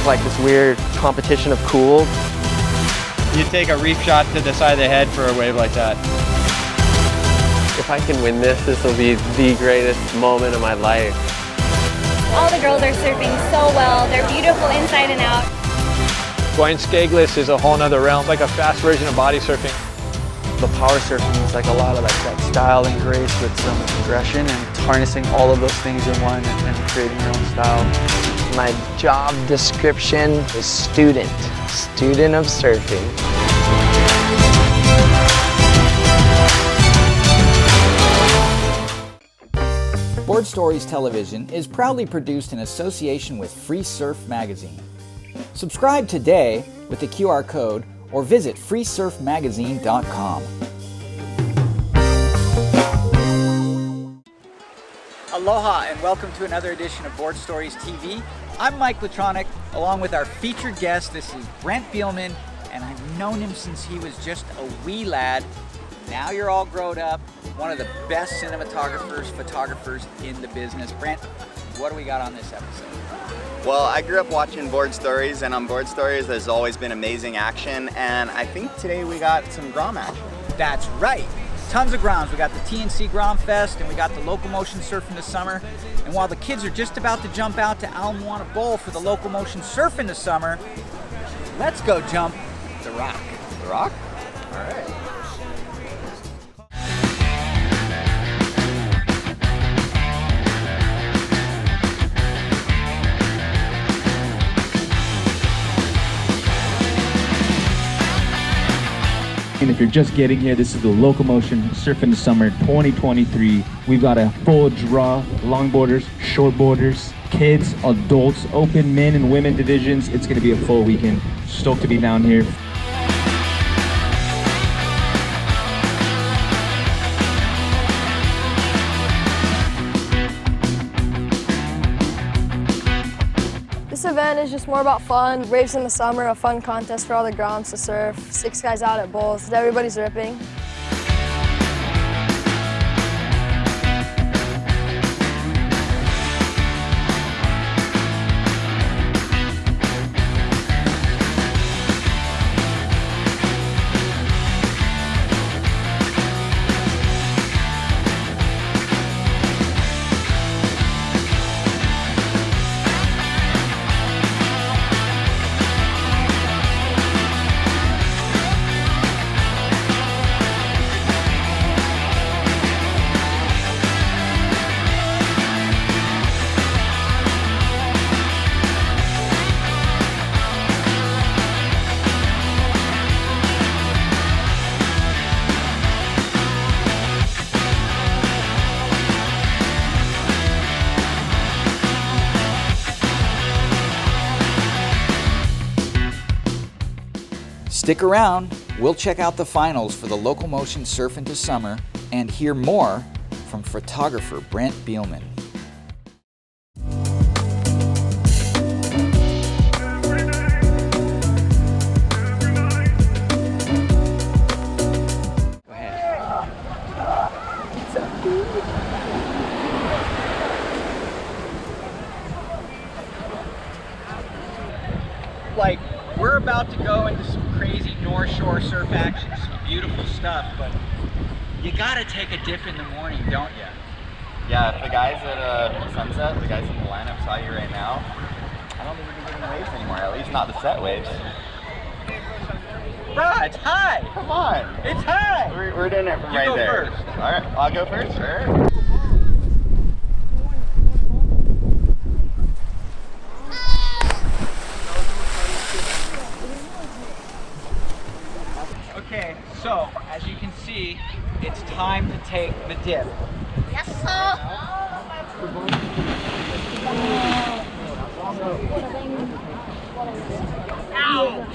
like this weird competition of cool. You take a reef shot to the side of the head for a wave like that. If I can win this, this will be the greatest moment of my life. All the girls are surfing so well. They're beautiful inside and out. Going skageless is a whole nother realm, like a fast version of body surfing. The power surfing is like a lot of that style and grace with some aggression, and harnessing all of those things in one and creating your own style. My job description is student of surfing. Board Stories Television is proudly produced in association with Freesurf Magazine. Subscribe today with the QR code or visit freesurfmagazine.com. Aloha and welcome to another edition of Board Stories TV. I'm Mike Latronic, along with our featured guest. This is Brent Bielman, and I've known him since he was just a wee lad. Now you're all grown up, one of the best cinematographers, photographers in the business. Brent, what do we got on this episode? Well, I grew up watching Board Stories, and on Board Stories there's always been amazing action, and I think today we got some Grom action. That's right. Tons of grounds. We got the TNC Grom Fest, and we got the Locomotion Surf in the summer. And while the kids are just about to jump out to Ala Moana Bowl for the Locomotion Surf in the summer, let's go jump the rock. The Rock? All right. And if you're just getting here, this is the Locomotion Surf in the Summer 2023. We've got a full draw, longboarders, shortboarders, kids, adults, open men and women divisions. It's gonna be a full weekend. Stoked to be down here. This event is just more about fun. Waves in the summer, a fun contest for all the groms to surf. 6 guys out at bowls. Everybody's ripping. Stick around. We'll check out the finals for the Locomotion Surf into Summer and hear more from photographer Brent Bielman. Go ahead. Like, we're about to go into some crazy North Shore surf action, some beautiful stuff, but you gotta take a dip in the morning, don't you? Yeah, if the guys at Sunset, the guys in the lineup saw you right now, I don't think we can get in waves anymore, at least not the set waves. Bruh, it's high! Come on! It's high! We're doing it from You right go there. first. All right, I'll go first. All right. Okay, so as you can see, it's time to take the dip. Yes, sir. Ow.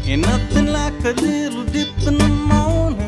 Ain't nothing like a little dip in the morning.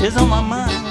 is on my mind.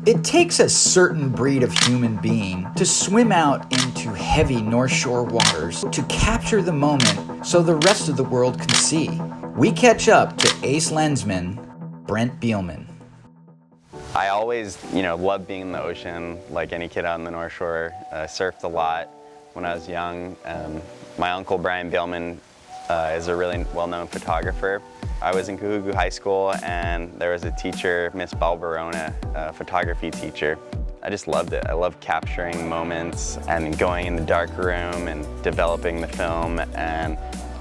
It takes a certain breed of human being to swim out into heavy North Shore waters to capture the moment so the rest of the world can see. We catch up to ace lensman Brent Bielman. I always, loved being in the ocean like any kid out on the North Shore. I surfed a lot when I was young. My uncle Brian Bielman is a really well-known photographer. I was in Kahuku High School and there was a teacher, Miss Balbarona, a photography teacher. I just loved it. I loved capturing moments and going in the dark room and developing the film. And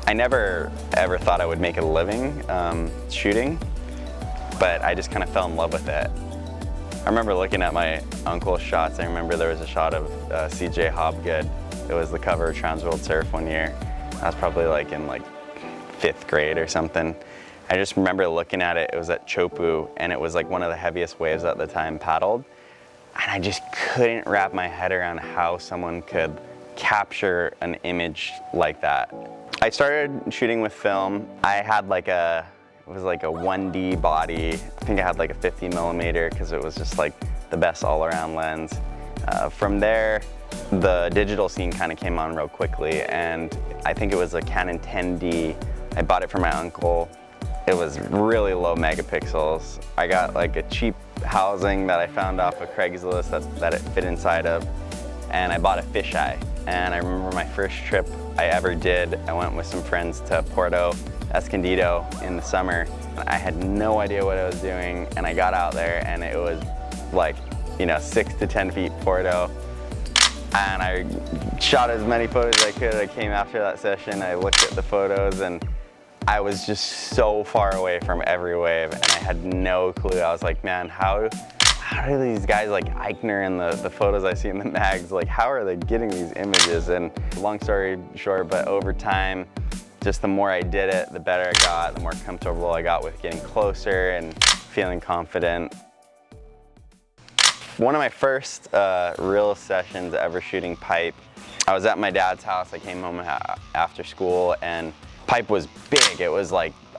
I never ever thought I would make a living shooting, but I just kind of fell in love with it. I remember looking at my uncle's shots. I remember there was a shot of CJ Hobgood. It was the cover of Trans World Surf one year. I was probably in 5th grade or something. I just remember looking at it. It was at Chopu, and it was one of the heaviest waves at the time paddled. And I just couldn't wrap my head around how someone could capture an image like that. I started shooting with film. I had it was a 1D body. I think I had a 50mm because it was just the best all-around lens. From there, the digital scene kind of came on real quickly, and I think it was a Canon 10D. I bought it from my uncle. It was really low megapixels. I got a cheap housing that I found off of Craigslist that it fit inside of, and I bought a fisheye. And I remember my first trip I ever did, I went with some friends to Puerto Escondido in the summer. I had no idea what I was doing, and I got out there and it was 6 to 10 feet Puerto. And I shot as many photos as I could. I came after that session, I looked at the photos, and I was just so far away from every wave, and I had no clue. I was like, man, how do these guys like Eichner and the photos I see in the mags, how are they getting these images? And long story short, but over time, just the more I did it, the better I got, the more comfortable I got with getting closer and feeling confident. One of my first real sessions ever shooting pipe, I was at my dad's house. I came home after school, and pipe was big. It was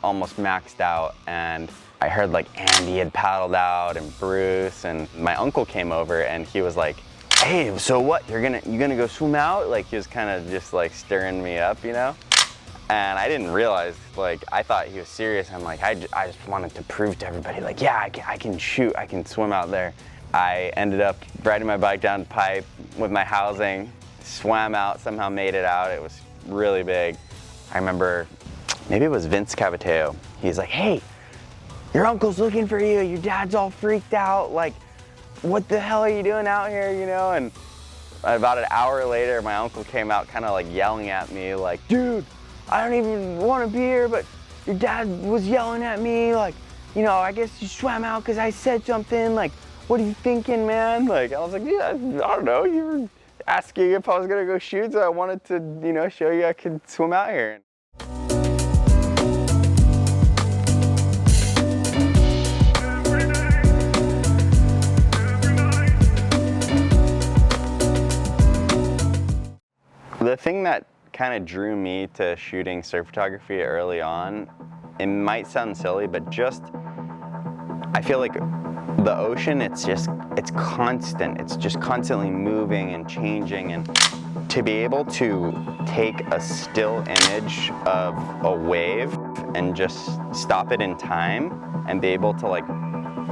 almost maxed out, and I heard Andy had paddled out and Bruce, and my uncle came over and he was like, hey, so what, you gonna go swim out? He was kind of just stirring me up, And I didn't realize, I thought he was serious. I'm I just wanted to prove to everybody, yeah, I can shoot, I can swim out there. I ended up riding my bike down pipe with my housing, swam out, somehow made it out. It was really big. I remember, maybe it was Vince Cavateo. He's like, hey, your uncle's looking for you. Your dad's all freaked out. What the hell are you doing out here, And about an hour later, my uncle came out kind of yelling at me, dude, I don't even want to be here, but your dad was yelling at me, I guess you swam out because I said something, what are you thinking, man? I was like, yeah, I don't know. You were asking if I was gonna go shoot, so I wanted to, show you I could swim out here. The thing that kind of drew me to shooting surf photography early on, it might sound silly, but I feel the ocean, it's constant. It's just constantly moving and changing, and to be able to take a still image of a wave and just stop it in time and be able to like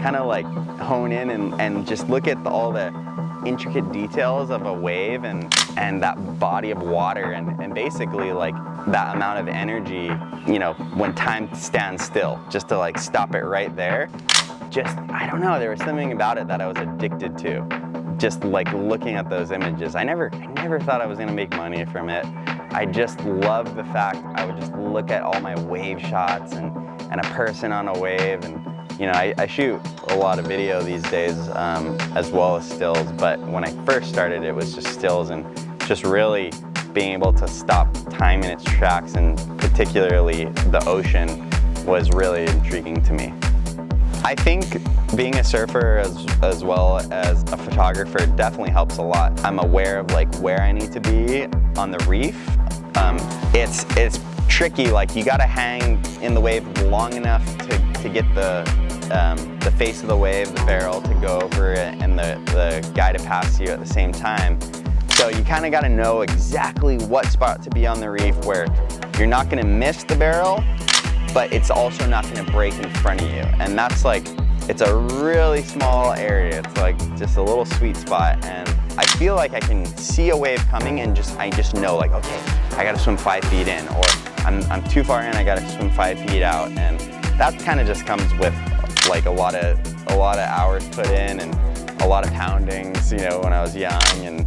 kind of like hone in and just look at all the intricate details of a wave and that body of water and basically like that amount of energy, you know, when time stands still, just to like stop it right there. Just, I don't know, there was something about it that I was addicted to. Just like looking at those images. I never thought I was gonna make money from it. I just loved the fact I would just look at all my wave shots and a person on a wave, and you know, I shoot a lot of video these days as well as stills, but when I first started it was just stills, and just really being able to stop time in its tracks, and particularly the ocean, was really intriguing to me. I think being a surfer as well as a photographer definitely helps a lot. I'm aware of like where I need to be on the reef. It's tricky, like you gotta hang in the wave long enough to get the face of the wave, the barrel to go over it, and the guy to pass you at the same time. So you kind of got to know exactly what spot to be on the reef where you're not going to miss the barrel, but it's also not going to break in front of you. And that's like, it's a really small area. It's like just a little sweet spot. And I feel like I can see a wave coming and I just know like, okay, I got to swim 5 feet in, or I'm too far in, I got to swim 5 feet out. And that kind of just comes with like a lot of hours put in and a lot of poundings, you know, when I was young, and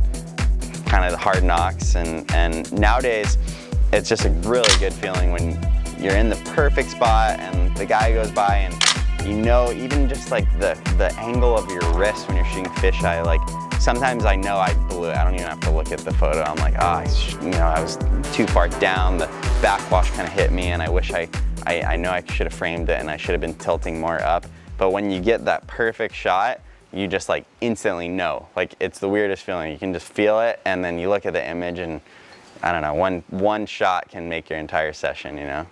kind of the hard knocks. And nowadays, it's just a really good feeling when you're in the perfect spot and the guy goes by, and you know, even just like the angle of your wrist when you're shooting fisheye, like sometimes I know I blew it. I don't even have to look at the photo. I'm like, I was too far down. The backwash kind of hit me, and I wish I know I should have framed it and I should have been tilting more up. But when you get that perfect shot, you just like instantly know. Like, it's the weirdest feeling. You can just feel it, and then you look at the image, and I don't know, one shot can make your entire session, you know?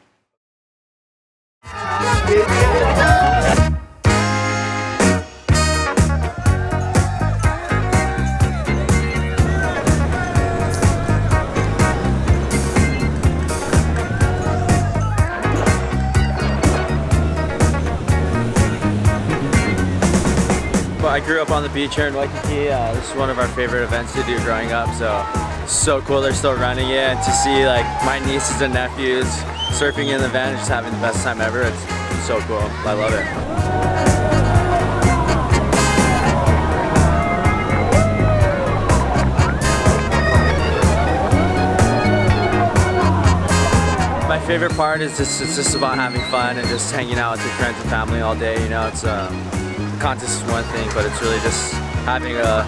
I grew up on the beach here in Waikiki. This is one of our favorite events to do growing up, so cool they're still running it, and to see like my nieces and nephews surfing in the van and just having the best time ever. It's so cool. I love it. My favorite part is it's just about having fun and just hanging out with your friends and family all day. You know, it's contest is one thing, but it's really just having a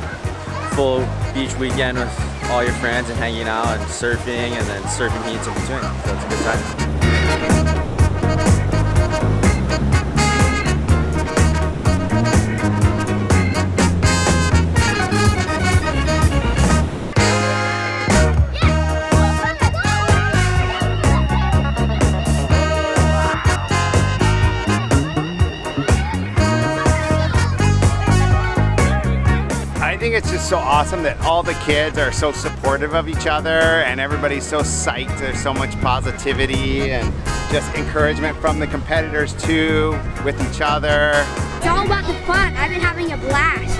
full beach weekend with all your friends and hanging out and surfing, and then surfing heats in between. So it's a good time. I think it's just so awesome that all the kids are so supportive of each other, and everybody's so psyched. There's so much positivity and just encouragement from the competitors too, with each other. It's all about the fun. I've been having a blast.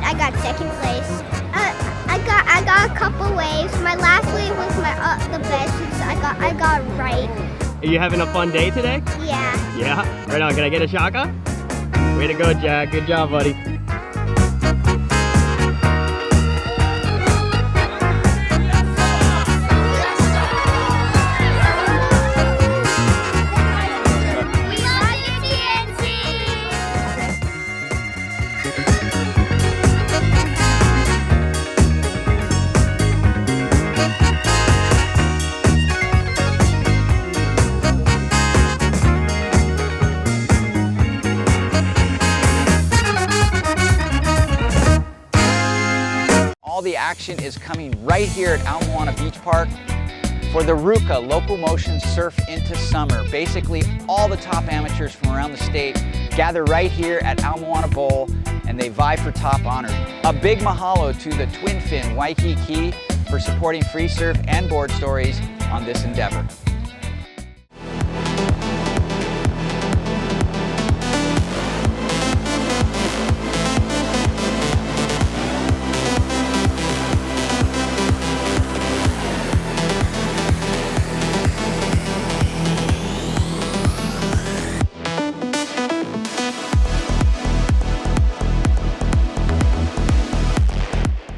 I got second place. I got a couple waves. My last wave was the best since I got right. Are you having a fun day today? Yeah. Yeah? Right on, can I get a shaka? Way to go, Jack. Good job, buddy. action is coming right here at Ala Moana Beach Park for the RUCA, Local Motion Surf into Summer. Basically, all the top amateurs from around the state gather right here at Ala Moana Bowl, and they vie for top honor. A big mahalo to the Twin Fin Waikiki for supporting Freesurf and Board Stories on this endeavor.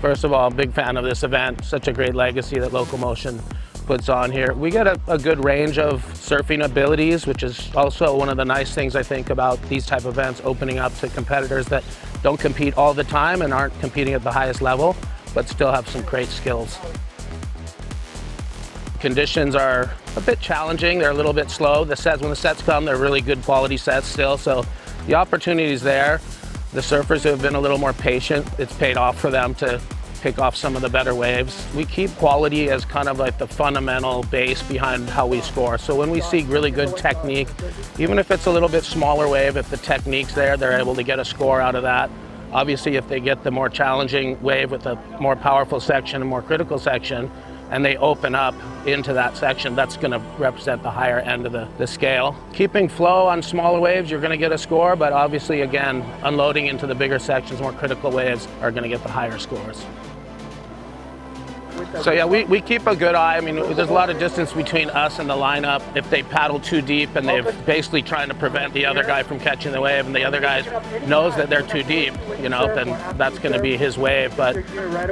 First of all, big fan of this event. Such a great legacy that Local Motion puts on here. We get a good range of surfing abilities, which is also one of the nice things I think about these type of events, opening up to competitors that don't compete all the time and aren't competing at the highest level, but still have some great skills. Conditions are a bit challenging. They're a little bit slow. When the sets come, they're really good quality sets still, so the opportunity is there. The surfers who have been a little more patient, it's paid off for them to pick off some of the better waves. We keep quality as kind of like the fundamental base behind how we score. So when we see really good technique, even if it's a little bit smaller wave, if the technique's there, they're able to get a score out of that. Obviously, if they get the more challenging wave with a more powerful section, a more critical section, and they open up into that section, that's going to represent the higher end of the scale. Keeping flow on smaller waves, you're going to get a score, but obviously, again, unloading into the bigger sections, more critical waves, are going to get the higher scores. So yeah, we keep a good eye. I mean, there's a lot of distance between us and the lineup. If they paddle too deep and they're basically trying to prevent the other guy from catching the wave, and the other guy knows that they're too deep, you know, then that's going to be his wave. But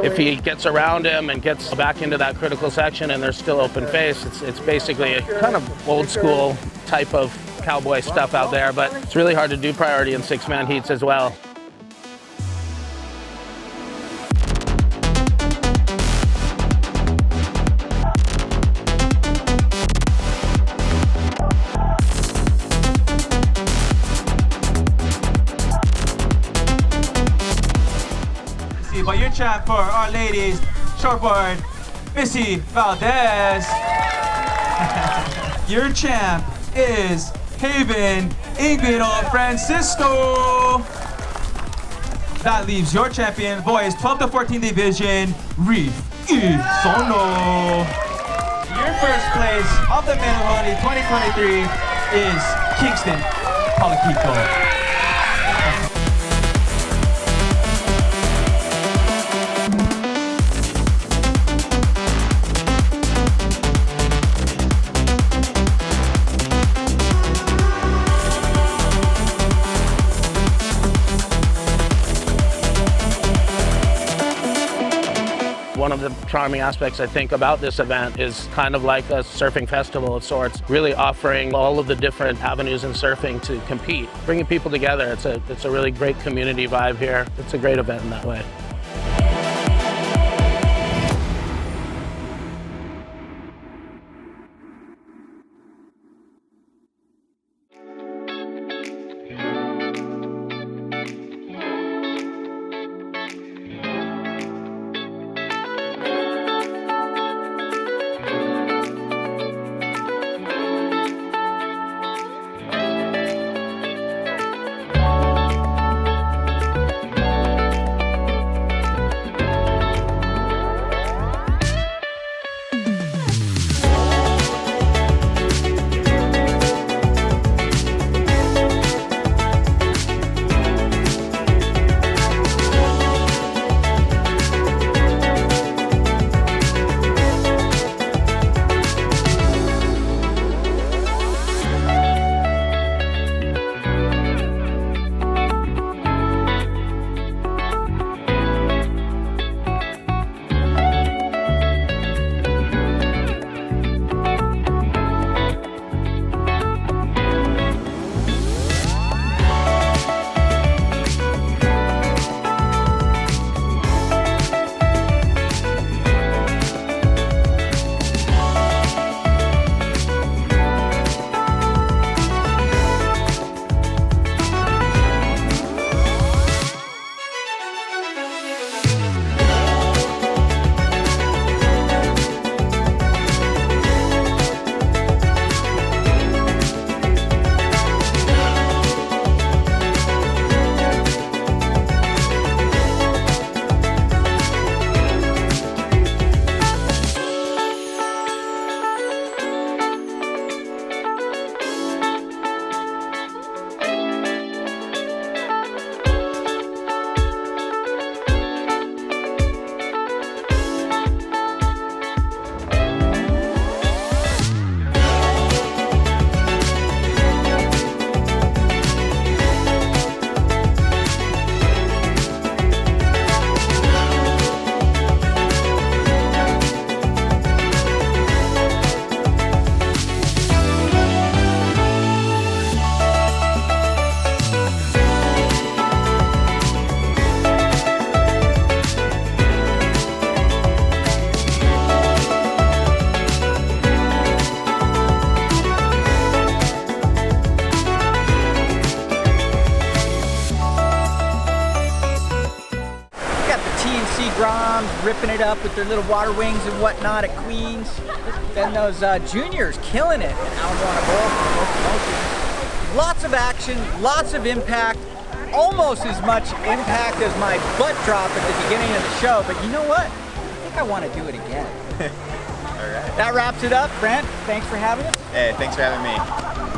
if he gets around him and gets back into that critical section and there's still open face, it's basically a kind of old school type of cowboy stuff out there. But it's really hard to do priority in 6-man heats as well. But your champ for our ladies shortboard, Missy Valdez. Your champ is Haven Ingrid Francisco. That leaves your champion, boys 12 to 14 division, Reef Isono. Your first place of the Menahoni 2023 is Kingston Palakiko. One of the charming aspects I think about this event is kind of like a surfing festival of sorts, really offering all of the different avenues in surfing to compete, bringing people together. It's a really great community vibe here. It's a great event in that way. ripping it up with their little water wings and whatnot at Queens. Then those juniors killing it at Alamana Bowl for the locomotion. Lots of action, lots of impact, almost as much impact as my butt drop at the beginning of the show, but you know what? I think I want to do it again. All right. That wraps it up. Brent, thanks for having us. Hey, thanks for having me.